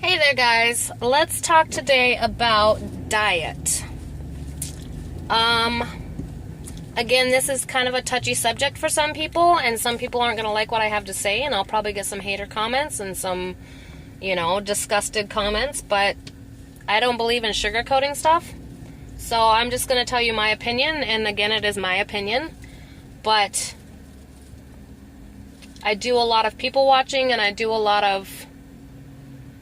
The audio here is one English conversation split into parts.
Hey there, guys. Let's talk today about diet. Again, this is kind of a touchy subject for some people, and some people aren't going to like what I have to say, and I'll probably get some hater comments and some, disgusted comments, but I don't believe in sugarcoating stuff. So I'm just going to tell you my opinion, and again, it is my opinion, but I do a lot of people watching, and I do a lot of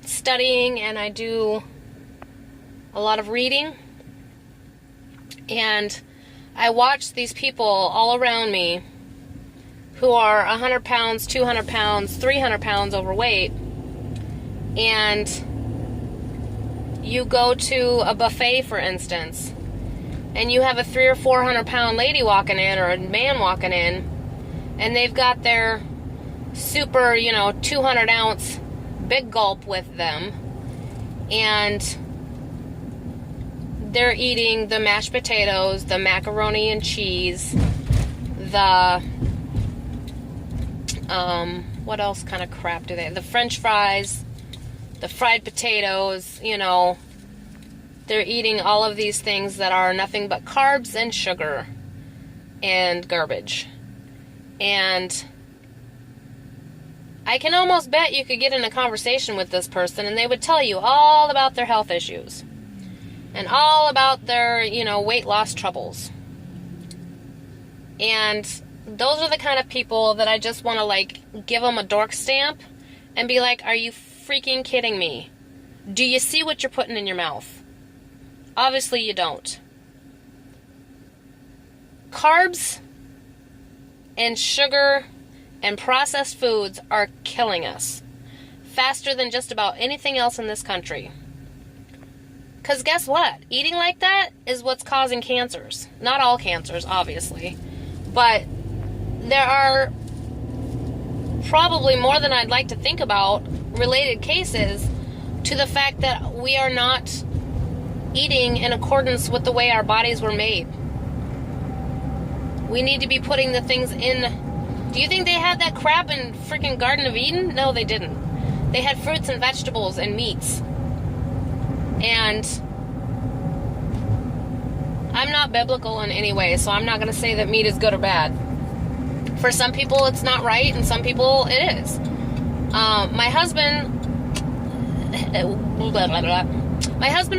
studying, and I do a lot of reading, and I watch these people all around me who are 100 pounds, 200 pounds, 300 pounds overweight, and you go to a buffet, for instance, and you have a 300 or 400 pound lady walking in, or a man walking in, and they've got their super, 200 ounce big gulp with them, and they're eating the mashed potatoes, the macaroni and cheese, the what else kind of crap do they, the french fries, the fried potatoes, they're eating all of these things that are nothing but carbs and sugar and garbage. And I can almost bet you could get in a conversation with this person and they would tell you all about their health issues and all about their, weight loss troubles. And those are the kind of people that I just want to, give them a dork stamp and be like, are you freaking kidding me? Do you see what you're putting in your mouth? Obviously you don't. Carbs and sugar and processed foods are killing us faster than just about anything else in this country. Because guess what? Eating like that is what's causing cancers. Not all cancers, obviously. But there are probably more than I'd like to think about related cases to the fact that we are not eating in accordance with the way our bodies were made. We need to be putting the things in. Do you think they had that crap in freaking Garden of Eden? No, they didn't. They had fruits and vegetables and meats. And I'm not biblical in any way, so I'm not going to say that meat is good or bad. For some people, it's not right, and some people, it is. My husband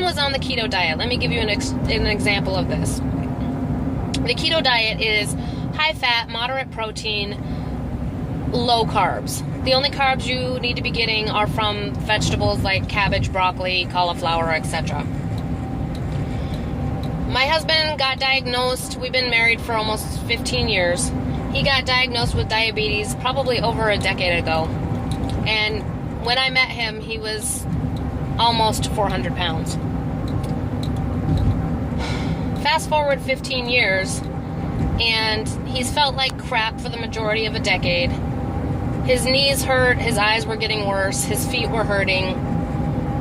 was on the keto diet. Let me give you an example of this. The keto diet is high fat, moderate protein, low carbs. The only carbs you need to be getting are from vegetables like cabbage, broccoli, cauliflower, etc. My husband got diagnosed, we've been married for almost 15 years. He got diagnosed with diabetes probably over a decade ago. And when I met him, he was almost 400 pounds. Fast forward 15 years, and he's felt like crap for the majority of a decade. His knees hurt, his eyes were getting worse, his feet were hurting.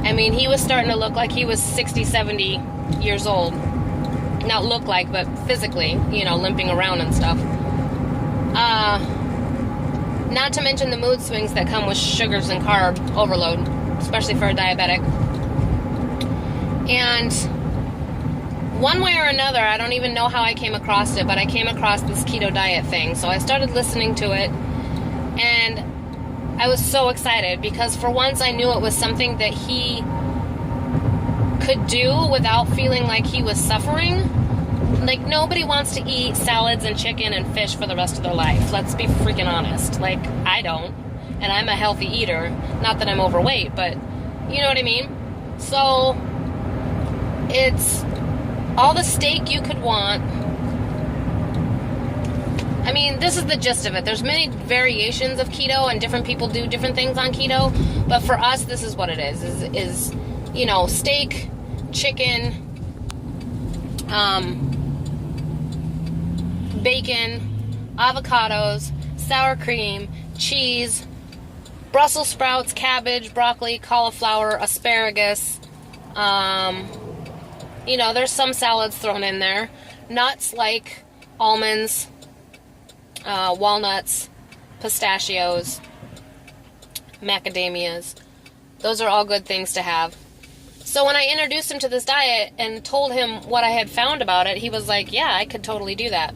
I mean, he was starting to look like he was 60, 70 years old. Not look like, but physically, limping around and stuff. Not to mention the mood swings that come with sugars and carb overload, especially for a diabetic. And one way or another, I don't even know how I came across it, but I came across this keto diet thing. So I started listening to it, and I was so excited because for once I knew it was something that he could do without feeling like he was suffering. Like, nobody wants to eat salads and chicken and fish for the rest of their life. Let's be freaking honest. Like, I don't, and I'm a healthy eater. Not that I'm overweight, but you know what I mean? So it's all the steak you could want. I mean, this is the gist of it. There's many variations of keto, and different people do different things on keto. But for us, this is what it is steak, chicken, bacon, avocados, sour cream, cheese, Brussels sprouts, cabbage, broccoli, cauliflower, asparagus. There's some salads thrown in there. Nuts like almonds, walnuts, pistachios, macadamias, Those are all good things to have. So when I introduced him to this diet and told him what I had found about it, he was like, yeah, I could totally do that.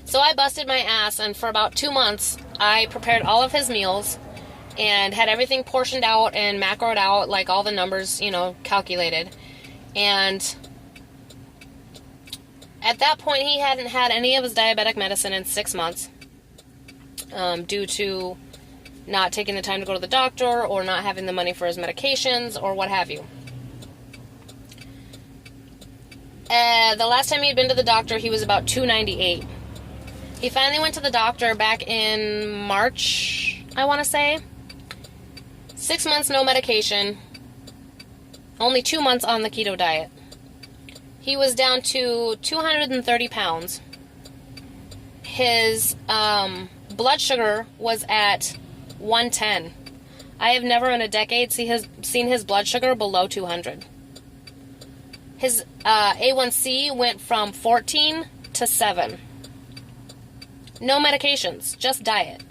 So I busted my ass, and for about 2 months, I prepared all of his meals and had everything portioned out and macroed out, like all the numbers, calculated. And at that point, he hadn't had any of his diabetic medicine in 6 months due to not taking the time to go to the doctor or not having the money for his medications or what have you. The last time he had been to the doctor, he was about 298. He finally went to the doctor back in March, I want to say. 6 months, no medication. Only 2 months on the keto diet. He was down to 230 pounds. His blood sugar was at 110. I have never in a decade seen his blood sugar below 200. His A1C went from 14 to 7. No medications, just diet.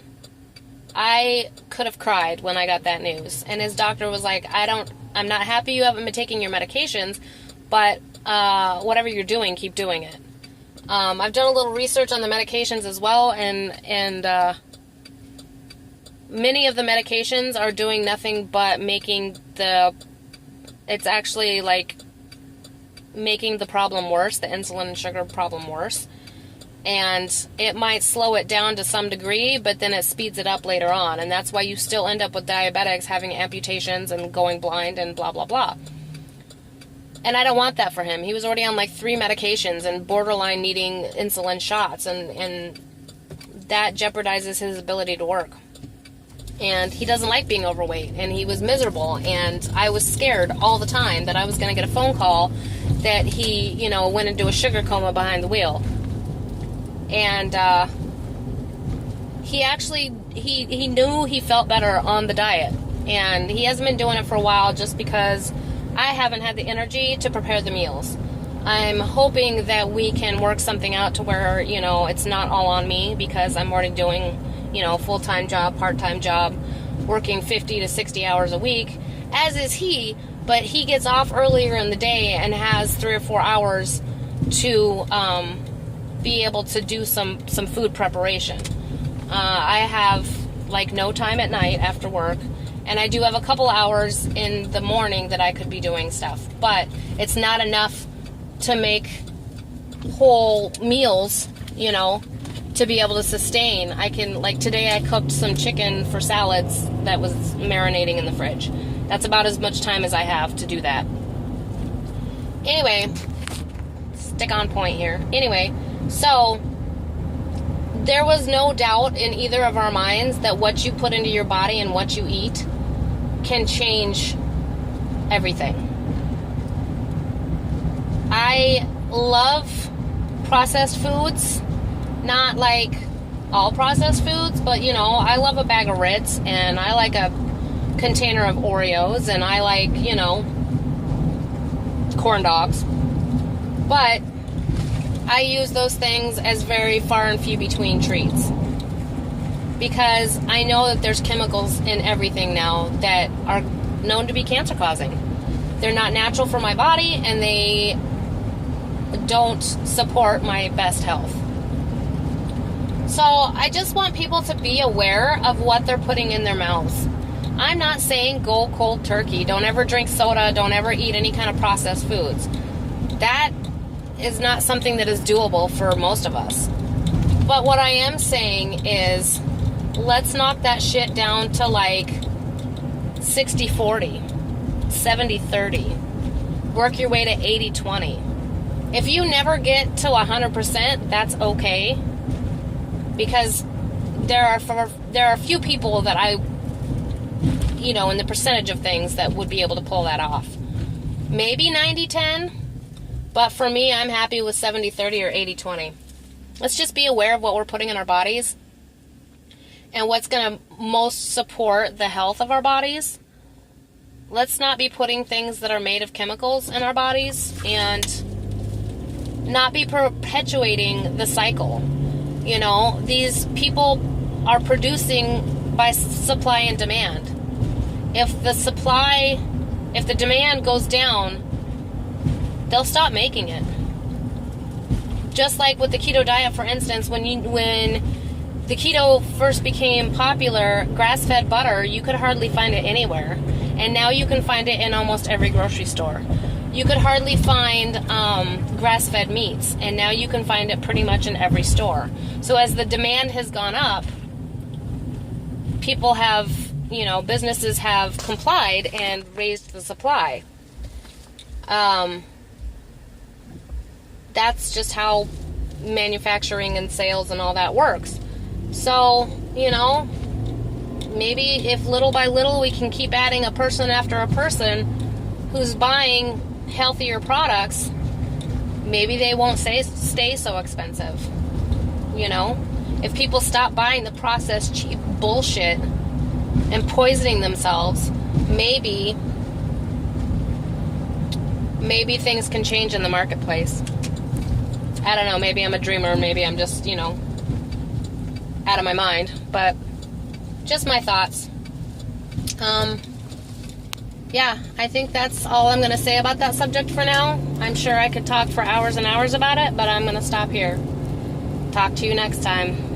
I could have cried when I got that news. And his doctor was like, I'm not happy you haven't been taking your medications, but whatever you're doing, keep doing it. I've done a little research on the medications as well, and many of the medications are doing nothing but making the problem worse, the insulin and sugar problem worse. And it might slow it down to some degree, but then it speeds it up later on. And that's why you still end up with diabetics having amputations and going blind and blah, blah, blah. And I don't want that for him. He was already on like 3 medications and borderline needing insulin shots. And that jeopardizes his ability to work. And he doesn't like being overweight. And he was miserable. And I was scared all the time that I was going to get a phone call that he, went into a sugar coma behind the wheel. And he knew he felt better on the diet. And he hasn't been doing it for a while just because I haven't had the energy to prepare the meals. I'm hoping that we can work something out to where, it's not all on me, because I'm already doing, full-time job, part-time job, working 50 to 60 hours a week, as is he, but he gets off earlier in the day and has 3 or 4 hours to be able to do some food preparation. I have no time at night after work, and I do have a couple hours in the morning that I could be doing stuff, but it's not enough to make whole meals, to be able to sustain. I can, today I cooked some chicken for salads that was marinating in the fridge. That's about as much time as I have to do that. Anyway, stick on point here. Anyway, so there was no doubt in either of our minds that what you put into your body and what you eat can change everything. I love processed foods, not like all processed foods, but I love a bag of Ritz, and I like a container of Oreos, and I like, corn dogs. But I use those things as very far and few between treats, because I know that there's chemicals in everything now that are known to be cancer causing. They're not natural for my body, and they don't support my best health. So I just want people to be aware of what they're putting in their mouths. I'm not saying go cold turkey. Don't ever drink soda. Don't ever eat any kind of processed foods. That is not something that is doable for most of us. But what I am saying is, let's knock that shit down to 60-40, 70-30. Work your way to 80-20. If you never get to 100%, that's okay. Because there are a few people that I, in the percentage of things that would be able to pull that off. Maybe 90-10, but for me, I'm happy with 70-30 or 80-20. Let's just be aware of what we're putting in our bodies and what's going to most support the health of our bodies. Let's not be putting things that are made of chemicals in our bodies, and not be perpetuating the cycle. These people are producing by supply and demand. if the demand goes down, they'll stop making it. Just like with the keto diet, for instance, when the keto first became popular, grass-fed butter, you could hardly find it anywhere. And now you can find it in almost every grocery store. You could hardly find grass-fed meats, and now you can find it pretty much in every store. So as the demand has gone up, people have, businesses have complied and raised the supply. That's just how manufacturing and sales and all that works. So, maybe if little by little we can keep adding a person after a person who's buying healthier products, maybe they won't stay so expensive. If people stop buying the processed cheap bullshit and poisoning themselves, maybe things can change in the marketplace. I don't know, maybe I'm a dreamer, maybe I'm just, out of my mind, but just my thoughts. Yeah, I think that's all I'm going to say about that subject for now. I'm sure I could talk for hours and hours about it, but I'm going to stop here. Talk to you next time.